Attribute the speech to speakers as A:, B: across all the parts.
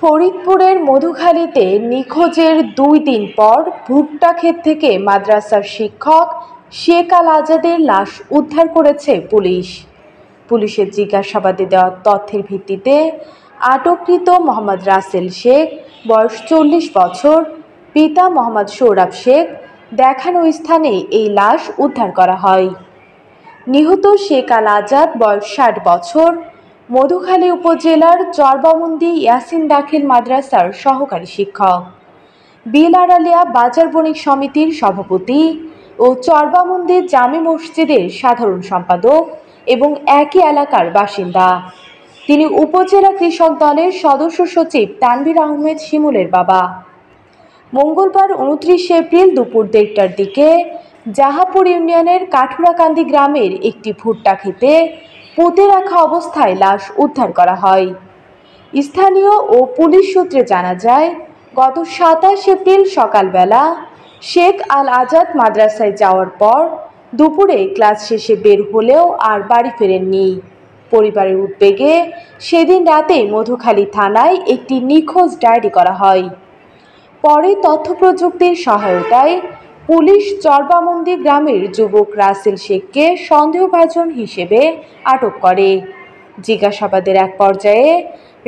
A: ফরিদপুরের মধুখালীতে নিখোঁজের 2 দিন পর ভুট্টা ক্ষেত থেকে মাদ্রাসার শিক্ষক শেখ আল আজাদের লাশ উদ্ধার করেছে পুলিশ। পুলিশের জিজ্ঞাসাবাদে দেওয়া তথ্যের ভিত্তিতে আটককৃত মোহাম্মদ রাসেল শেখ, বয়স 40 বছর, পিতা মোহাম্মদ সৌরভ শেখ দেখানো স্থানে এই লাশ উদ্ধার করা হয়। নিহত শেখ আল আজাদ বয়স 60 বছর, মধুখালী উপজেলার চরবামুন্দি ইয়াসিন দাখিল মাদ্রাসার সহকারী শিক্ষক, বিল আড়ালিয়া বাজার বণিক সমিতির সভাপতি ও চরবামুন্দি জামে মসজিদের সাধারণ সম্পাদক এবং একই এলাকার বাসিন্দা। তিনি উপজেলা কৃষক দলের সদস্য সচিব তানভীর আহমেদ শিমুলের বাবা। মঙ্গলবার 29 এপ্রিল দুপুর 1টার দিকে জাহাপুর ইউনিয়নের কাঠুরাকান্দি গ্রামের একটি ভুট্টা ক্ষেতে পুঁতে রাখা অবস্থায় লাশ উদ্ধার করা হয়। স্থানীয় ও পুলিশ সূত্রে জানা যায়, গত 27 এপ্রিল সকালবেলা শেখ আল আজাদ মাদ্রাসায় যাওয়ার পর দুপুরে ক্লাস শেষে বের হলেও আর বাড়ি ফেরেননি। পরিবারের উদ্বেগে সেদিন রাতে মধুখালী থানায় একটি নিখোঁজ ডায়েরি করা হয়। পরে তথ্য প্রযুক্তির সহায়তায় পুলিশ চরবামুন্দি গ্রামের যুবক রাসেল শেখকে সন্দেহভাজন হিসেবে আটক করে। জিজ্ঞাসাবাদের এক পর্যায়ে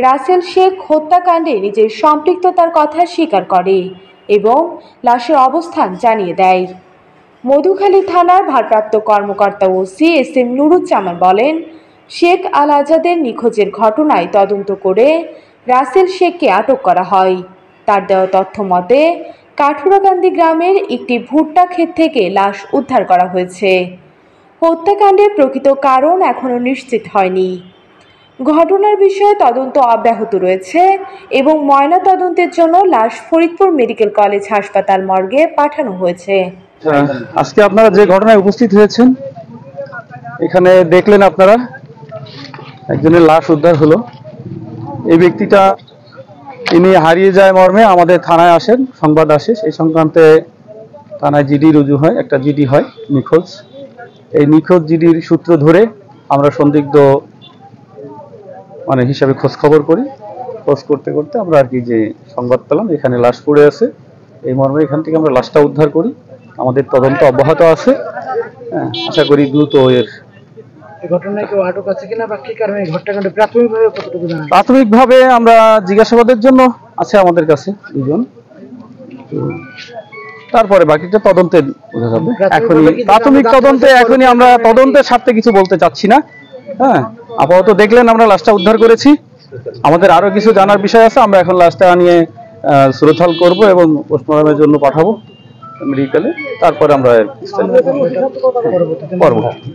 A: রাসেল শেখ হত্যাকাণ্ডে নিজের সম্পৃক্ততার কথা স্বীকার করে এবং লাশের অবস্থান জানিয়ে দেয়। মধুখালী থানার ভারপ্রাপ্ত কর্মকর্তা ওসি এস.এম. নুরুজ্জামান বলেন, শেখ আল আজাদের নিখোঁজের ঘটনায় তদন্ত করে রাসেল শেখকে আটক করা হয়। তার দেওয়া তথ্য মতে কাঠুরাকান্দি গ্রামের একটি ভুট্টা ক্ষেত থেকে লাশ উদ্ধার করা হয়েছে। হত্যাকাণ্ডের প্রকৃত কারণ এখনও নিশ্চিত হয়নি। ঘটনার বিষয়ে তদন্ত অব্যাহত রয়েছে এবং ময়নাতদন্তের জন্য লাশ ফরিদপুর মেডিকেল কলেজ হাসপাতাল মর্গে পাঠানো হয়েছে।
B: আজকে আপনারা যে ঘটনায় উপস্থিত হয়েছেন, এখানে দেখলেন আপনারা একজনের লাশ উদ্ধার হলো। এই ব্যক্তিটা তিনি হারিয়ে যায় মর্মে আমাদের থানায় আসেন, সংবাদ আসে, সেই সংক্রান্তে থানায় জিডি রুজু হয়, একটা জিডি হয় নিখোঁজ। এই নিখোঁজ জিডির সূত্র ধরে আমরা সন্দিগ্ধ হিসাবে খোঁজ খবর করি। খোঁজ করতে করতে আমরা আর কি যে সংবাদ পেলাম এখানে লাশ পড়ে আছে, এই মর্মে এখান থেকে আমরা লাশটা উদ্ধার করি। আমাদের তদন্ত অব্যাহত আছে, আশা করি দ্রুত এর প্রাথমিকভাবে আমরা জিজ্ঞাসাবাদের জন্য আছে আমাদের কাছে দুজন, তারপরে বাকিটা তদন্তে বোঝা যাবে। প্রাথমিক তদন্তে এখনই আমরা তদন্তের স্বার্থে কিছু বলতে চাচ্ছি না। আপাতত দেখলেন আমরা লাশটা উদ্ধার করেছি, আমাদের আরো কিছু জানার বিষয় আছে। আমরা এখন লাশটা নিয়ে সুরতহাল করব এবং পোস্টমর্টমের জন্য পাঠাবো মেডিকেলে, তারপরে আমরা পরবর্তী